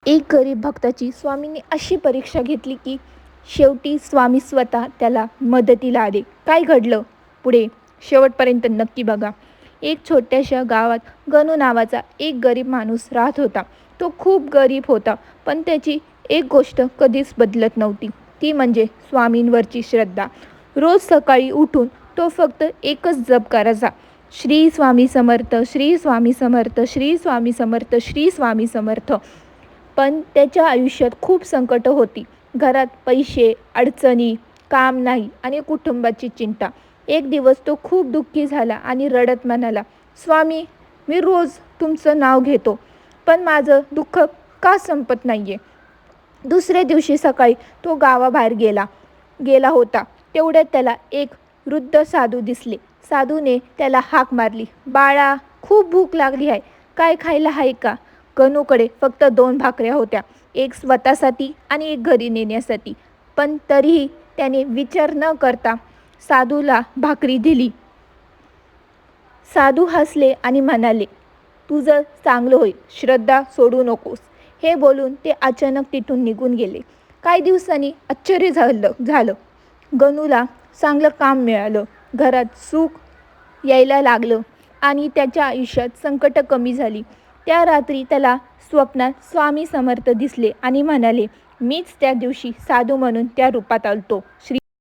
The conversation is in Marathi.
एक गरीब भक्ताची स्वामींनी अशी परीक्षा घेतली की शेवटी स्वामी स्वतः त्याला मदतीला आले. काय घडलं पुढे शेवटपर्यंत नक्की बघा. एक छोट्याशा गावात गणू नावाचा एक गरीब माणूस राहत होता. तो खूप गरीब होता, पण त्याची एक गोष्ट कधीच बदलत नव्हती. ती म्हणजे स्वामींवरची श्रद्धा. रोज सकाळी उठून तो फक्त एकच जप करायचा, श्री स्वामी समर्थ, श्री स्वामी समर्थ, श्री स्वामी समर्थ, श्री स्वामी समर्थ. पण त्याच्या आयुष्यात खूप संकटं होती. घरात पैसे, अडचणी, काम नाही आणि कुटुंबाची चिंता. एक दिवस तो खूप दुःखी झाला आणि रडत म्हणाला, स्वामी, मी रोज तुमचं नाव घेतो, पण माझं दुःख का संपत नाही आहे. दुसऱ्या दिवशी सकाळी तो गावाबाहेर गेला होता. तेवढ्यात त्याला एक वृद्ध साधू दिसले. साधूने त्याला हाक मारली, बाळा, खूप भूक लागली आहे, काय खायला आहे का. गणूकडे फक्त 2 भाकऱ्या होत्या, एक स्वतःसाठी आणि एक घरी नेण्यासाठी. पण तरीही त्याने विचार न करता साधूला भाकरी दिली. साधू हसले आणि म्हणाले, तुझं चांगलं होईल, श्रद्धा सोडू नकोस. हे बोलून ते अचानक तिथून निघून गेले. काही दिवसांनी आश्चर्य झालं. गणूला चांगलं काम मिळालं, घरात सुख यायला लागलं आणि त्याच्या आयुष्यात संकटं कमी झाली. त्या रात्री त्याला स्वप्नात स्वामी समर्थ दिसले आणि म्हणाले, मीच त्या दिवशी साधू म्हणून त्या रूपात आलतो. श्री